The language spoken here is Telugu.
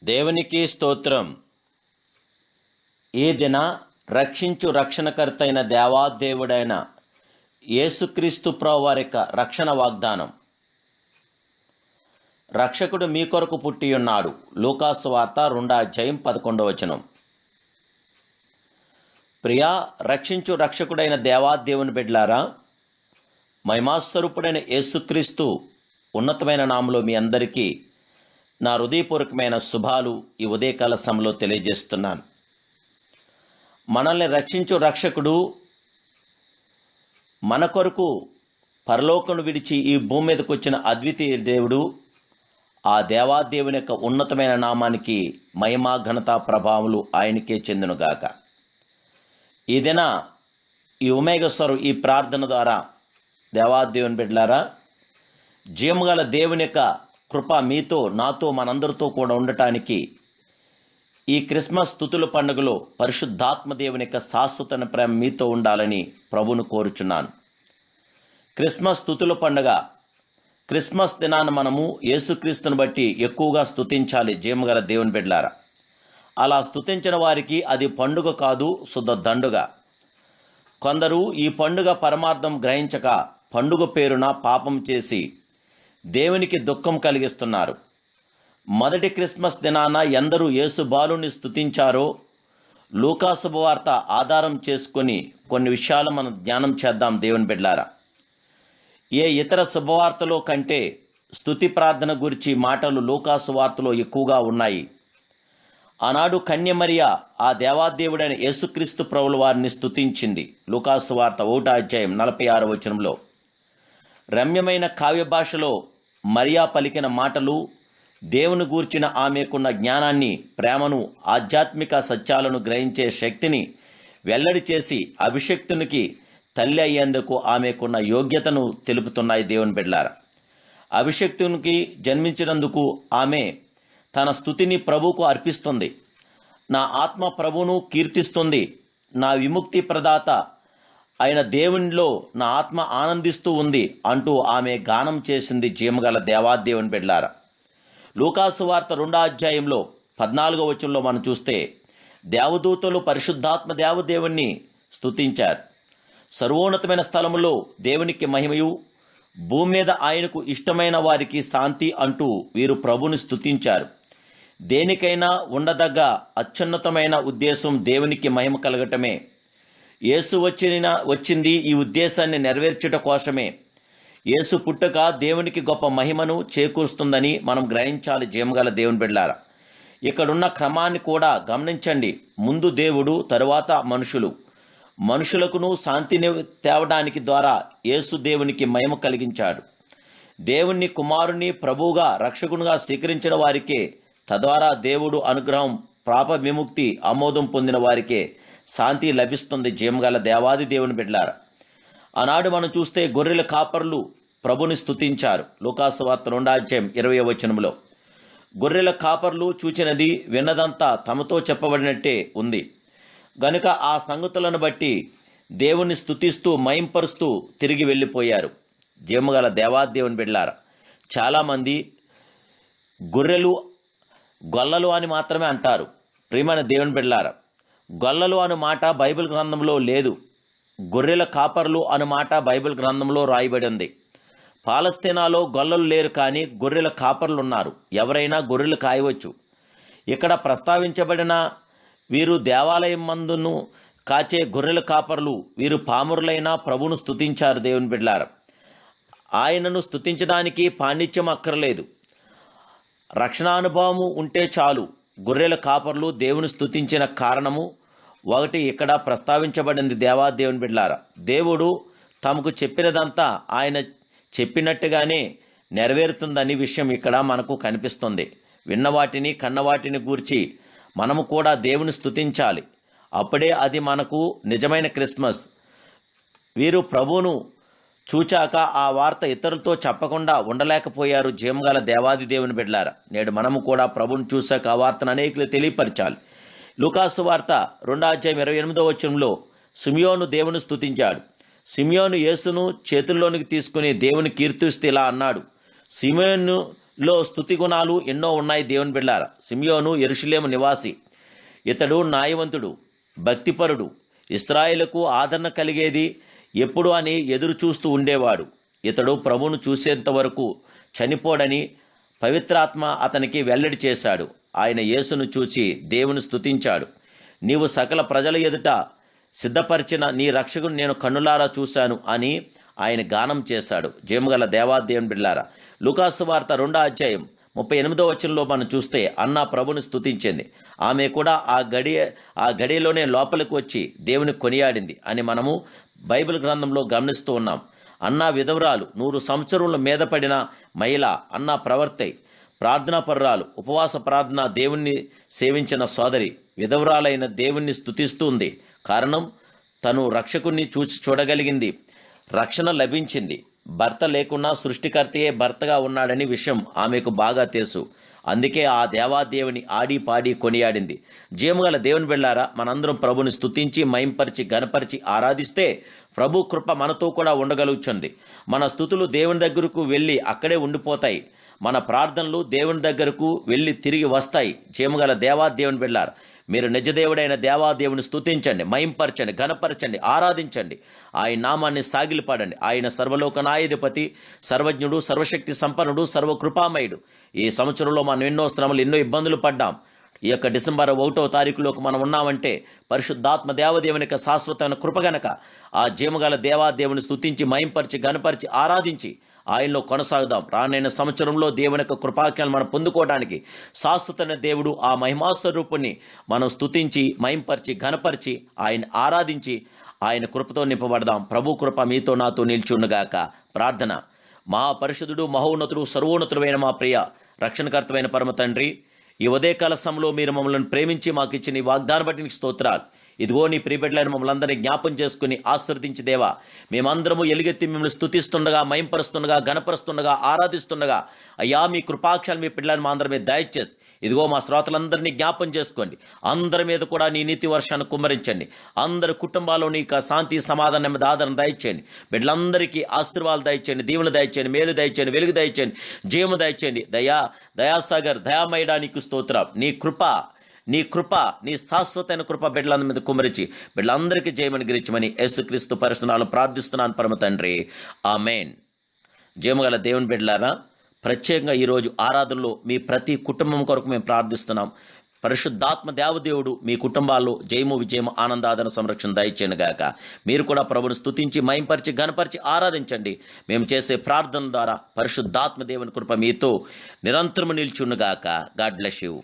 దేవునికి స్తోత్రం. ఈ దిన రక్షించు రక్షణకర్త అయిన దేవాదేవుడైన యేసుక్రీస్తు ప్రభువారి యొక్క రక్షణ వాగ్దానం. రక్షకుడు మీ కొరకు పుట్టి ఉన్నాడు. లూకాసు వార్త 2:11. ప్రియా రక్షించు రక్షకుడైన దేవాదేవుని బిడ్డలారా, మహిమాస్వరూపుడైన యేసుక్రీస్తు ఉన్నతమైన నామములో మీ అందరికీ నా హృదయపూర్వకమైన శుభాలు ఈ ఉదయకాల సమయంలో తెలియజేస్తున్నాను. మనల్ని రక్షించు రక్షకుడు మన కొరకు పరలోకం విడిచి ఈ భూమి మీదకు వచ్చిన అద్వితీయ దేవుడు. ఆ దేవాదేవుని యొక్క ఉన్నతమైన నామానికి మహిమ ఘనత ప్రభావములు ఆయనకే చెందునుగాక. ఈ దిన ఈ ఉమేగస్వరం ఈ ప్రార్థన ద్వారా దేవాదేవుని బిడ్డలారా, జీవముగల దేవుని యొక్క కృప మీతో నాతో మనందరితో కూడా ఉండటానికి ఈ క్రిస్మస్ స్తుతుల పండుగలో పరిశుద్ధాత్మ దేవుని యొక్క శాశ్వత ప్రేమ మీతో ఉండాలని ప్రభువును కోరుచున్నాను. క్రిస్మస్ స్తుతుల పండుగ, క్రిస్మస్ దినాన్ని మనము యేసుక్రీస్తుని బట్టి ఎక్కువగా స్తుతించాలి. జీవముగల దేవుని బిడ్డలారా, అలా స్తుతించిన వారికి అది పండుగ కాదు, శుద్ధ దండుగ. కొందరు ఈ పండుగ పరమార్థం గ్రహించక పండుగ పేరున పాపం చేసి దేవునికి దుఃఖం కలిగిస్తున్నారు. మొదటి క్రిస్మస్ దినాన ఎందరూ యేసు బాలుని స్తుతించారో లూకా శుభవార్త ఆధారం చేసుకొని కొన్ని విషయాలు మనం ధ్యానం చేద్దాం. దేవుని బిడ్డలారా, ఏ ఇతర శుభవార్తలో కంటే స్తుతి ప్రార్థన గురించి మాటలు లూకా సువార్తలో ఎక్కువగా ఉన్నాయి. ఆనాడు కన్యమరియ ఆ దేవాదేవుడైన యేసుక్రీస్తు ప్రభుల వారిని స్తుతించింది. లూకా సువార్త 1:46 రమ్యమైన కావ్య భాషలో మరియా పలికిన మాటలు దేవుని గూర్చిన ఆమెకున్న జ్ఞానాన్ని, ప్రేమను, ఆధ్యాత్మిక సత్యాలను గ్రహించే శక్తిని వెల్లడి చేసి అభిషక్తునికి తల్లి అయ్యేందుకు ఆమెకున్న యోగ్యతను తెలుపుతున్నాయి. దేవుని బిడ్డలారా, అభిషక్తునికి జన్మించినందుకు ఆమె తన స్తుతిని ప్రభువుకు అర్పిస్తుంది. నా ఆత్మ ప్రభువును కీర్తిస్తుంది, నా విముక్తి ప్రదాత అయిన దేవునిలో నా ఆత్మ ఆనందిస్తూ ఉంది అంటూ ఆమె గానం చేసింది. జీవముగల దేవాదేవుని బిడ్డలారా, లూకాసు వార్త 2:14 మనం చూస్తే దేవదూతలు పరిశుద్ధాత్మ దేవదేవుణ్ణి స్తుతించారు. సర్వోన్నతమైన స్థలములో దేవునికి మహిమయు, భూమి మీద ఆయనకు ఇష్టమైన వారికి శాంతి అంటూ వీరు ప్రభుని స్తుతించారు. దేనికైనా ఉండదగ్గ అత్యున్నతమైన ఉద్దేశం దేవునికి మహిమ కలగటమే. యేసు వచ్చింది ఈ ఉద్దేశాన్ని నెరవేర్చుట కోసమే. యేసు పుట్టుక దేవునికి గొప్ప మహిమను చేకూరుస్తుందని మనం గ్రహించాలి. జీవముగల దేవుని బిడ్డలారా, ఇక్కడున్న క్రమాన్ని కూడా గమనించండి. ముందు దేవుడు, తరువాత మనుషులు. మనుషులకును శాంతిని తేవడానికి ద్వారా యేసు దేవునికి మహిమ కలిగించాడు. దేవుణ్ణి కుమారుని ప్రభువుగా రక్షకునిగా స్వీకరించిన వారికే తద్వారా దేవుడు అనుగ్రహం, పాప విముక్తి, ఆమోదం పొందిన వారికే శాంతి లభిస్తుంది. జీవముగల దేవాది దేవుని బిడ్డలారా, ఆనాడు మనం చూస్తే గొర్రెల కాపర్లు ప్రభుని స్తుతించారు. లూకాసు వార్త 2:20 గొర్రెల కాపర్లు చూచినది విన్నదంతా తమతో చెప్పబడినట్టే ఉంది గనుక ఆ సంగతులను బట్టి దేవుని స్తుతిస్తూ మహింపరుస్తూ తిరిగి వెళ్ళిపోయారు. జీవముగల దేవాదేవుని బిడ్డలారా, చాలామంది గొర్రెలు గొల్లలు అని మాత్రమే అంటారు. ప్రియమైన దేవుని బిడ్డలారా, గొల్లలు అను మాట బైబిల్ గ్రంథంలో లేదు. గొర్రెల కాపర్లు అను మాట బైబిల్ గ్రంథంలో రాయబడి ఉంది. పాలస్తీనాలో గొల్లలు లేరు, కానీ గొర్రెల కాపర్లు ఉన్నారు. ఎవరైనా గొర్రెలు కాయవచ్చు. ఇక్కడ ప్రస్తావించబడిన వీరు దేవాలయం మందును కాచే గొర్రెల కాపర్లు. వీరు పామరులైన ప్రభును స్తుతించారు. దేవుని బిడ్డలారా, ఆయనను స్తుతించడానికి పాండిత్యం అక్కర్లేదు, రక్షణానుభవము ఉంటే చాలు. గొర్రెల కాపర్లు దేవుని స్తుతించిన కారణము ఒకటి ఇక్కడ ప్రస్తావించబడింది. దేవాదేవుని బిడ్డలారా, దేవుడు తమకు చెప్పినదంతా ఆయన చెప్పినట్టుగానే నెరవేరుతుందని విషయం ఇక్కడ మనకు కనిపిస్తుంది. విన్నవాటిని కన్నవాటిని గూర్చి మనము కూడా దేవుని స్తుతించాలి. అప్పుడే అది మనకు నిజమైన క్రిస్మస్. వీరు ప్రభువును చూచాక ఆ వార్త ఇతరులతో చెప్పకుండా ఉండలేకపోయారు. జీవముగల దేవాది దేవుని బిడ్డలారా, నేడు మనము కూడా ప్రభువును చూశాక ఆ వార్తను అనేకులు తెలియపరచాలి. లూకాసు వార్త 2:28 సిమియోను దేవుని స్తుతించాడు. సిమియోను యేసును చేతుల్లోనికి తీసుకుని దేవుని కీర్తిస్తూ ఇలా అన్నాడు, సిమియోను లో స్తుతి గుణాలు ఎన్నో ఉన్నాయి దేవుని బిడ్డలారా. సిమియోను యెరూషలేము నివాసి. ఇతడు న్యాయవంతుడు, భక్తిపరుడు, ఇశ్రాయేలుకు ఆదరణ కలిగేది ఎప్పుడు అని ఎదురు చూస్తూ ఉండేవాడు. ఇతడు ప్రభువును చూసేంత వరకు చనిపోడని పవిత్రాత్మ అతనికి వెల్లడి చేశాడు. ఆయన యేసును చూసి దేవుని స్తుతించాడు. నీవు సకల ప్రజల ఎదుట సిద్ధపరిచిన నీ రక్షకుని నేను కన్నులారా చూశాను అని ఆయన గానం చేశాడు. జయముగల దేవాదేవుని బిడ్డలారా, లూకాసు వార్త 2వ అధ్యాయం 38వ వచనంలో మనం చూస్తే అన్న ప్రభుని స్తుతించింది. ఆమె కూడా ఆ గడియలోనే లోపలికి వచ్చి దేవుని కొనియాడింది అని మనము బైబిల్ గ్రంథంలో గమనిస్తూ ఉన్నాం. అన్న విధవరాలు, 100 సంవత్సరముల మీద పడిన మహిళ, అన్న ప్రవర్తై, ప్రార్థనాపరురాలు, ఉపవాస ప్రార్థన దేవుణ్ణి సేవించిన సోదరి, విధవరాలైన దేవుణ్ణి స్తుతిస్తుంది. కారణం తను రక్షకుణ్ణి చూడగలిగింది, రక్షణ లభించింది. భర్త లేకున్నా సృష్టికర్తయే భర్తగా ఉన్నాడని విషయం ఆమెకు బాగా తెలుసు. అందుకే ఆ దేవాదేవుని ఆడి పాడి కొనియాడింది. జీవముగల దేవుని బిడ్డలారా, మనందరం ప్రభుని స్తుతించి మహింపరిచి గణపరిచి ఆరాధిస్తే ప్రభు కృప మనతో కూడా ఉండగలుగుతుంది. మన స్తుతులు దేవుని దగ్గరకు వెళ్ళి అక్కడే ఉండిపోతాయి. మన ప్రార్థనలు దేవుని దగ్గరకు వెళ్ళి తిరిగి వస్తాయి. జీవముగల దేవాదేవుని బిడ్డలారా, మీరు నిజదేవుడైన దేవాదేవుని స్తుతించండి, మహింపరచండి, ఘనపరచండి, ఆరాధించండి. ఆయన నామాన్ని సాగిలిపాడండి. ఆయన సర్వలోక న్యాయాధిపతి, సర్వజ్ఞుడు, సర్వశక్తి సంపన్నుడు, సర్వకృపామయుడు. ఈ సంవత్సరంలో మనం ఎన్నో శ్రమలు, ఎన్నో ఇబ్బందులు పడ్డాం. ఈ యొక్క డిసెంబర్ 1వ తారీఖులోకి మనం ఉన్నామంటే పరిశుద్ధాత్మ దేవదేవుని యొక్క శాశ్వతమైన కృప గనక ఆ జీవగల దేవాదేవుని స్తుతించి మహింపరిచి గణపరిచి ఆరాధించి ఆయనలో కొనసాగుదాం. రానైన సంవత్సరంలో దేవుని యొక్క కృపాజ్ఞానం మనం పొందుకోవడానికి శాశ్వతమైన దేవుడు ఆ మహిమాస్వరూపుణ్ణి మనం స్తుతించి మహింపరిచి ఘనపరిచి ఆయన ఆరాధించి ఆయన కృపతో నింపబడదాం. ప్రభు కృప మీతో నాతో నిల్చుండుగాక. ప్రార్థన. మహాపరిశుద్ధుడు, మహోన్నతుడు, సర్వోన్నతుడైన మా ప్రియ రక్షణకర్తమైన పరమ తండ్రి, ఈ ఉదయకాల సమయంలో మీరు మమ్మల్ని ప్రేమించి మాకు ఇచ్చిన ఈ వాగ్దానం బట్టి నీకు స్తోత్రాలు. ఇదిగో నీ ప్రియబిడ్డలైన మమ్మల్ని అందరినీ జ్ఞాపం చేసుకుని ఆశీర్వదించి దేవా, మేమందరము ఎలుగెత్తి మిమ్మల్ని స్తుతిస్తుండగా, మహింపరుస్తుండగా, ఘనపరుస్తుండగా, ఆరాధిస్తుండగా అయ్యా మీ కృపాక్షాలు మీ బిడ్డలను మా అందరి మీద దయచేసి ఇదిగో మా శ్రోతలందరినీ జ్ఞాపం చేసుకోండి. అందరి మీద కూడా నీ నీతి వర్షాన్ని కుమ్మరించండి. అందరి కుటుంబాల్లో నీ శాంతి సమాధానం మీద ఆదరణ దయచేయండి. బిడ్డలందరికీ ఆశీర్వాదాలు దయచేయండి, దీవులు దయచేయండి, మేలు దయచేయండి, వెలుగు దయచేయండి, జీవము దయచేయండి. దయాసాగర్ దయామయడా నీకు స్తోత్రం. నీ కృప నీ శాశ్వతమైన కృప బిడ్డలందరి మీద కుమరించి బిడ్డలందరికీ జయమని గిరించమని యేసుక్రీస్తు పరిశునాలు ప్రార్థిస్తున్నాను పరమ తండ్రి, ఆమేన్. జయముగల దేవుని బిడ్డలారా, ప్రత్యేకంగా ఈరోజు ఆరాధనలో మీ ప్రతి కుటుంబం కొరకు మేము ప్రార్థిస్తున్నాం. పరిశుద్ధాత్మ దేవదేవుడు మీ కుటుంబాల్లో జయము, విజయము, ఆనందాదన, సంరక్షణ దయచేయను గాక. మీరు కూడా ప్రభుని స్తుతించి మహింపరిచి ఘనపరిచి ఆరాధించండి. మేము చేసే ప్రార్థన ద్వారా పరిశుద్ధాత్మ దేవుని కృప మీతో నిరంతరము నిల్చును గాక. God bless you.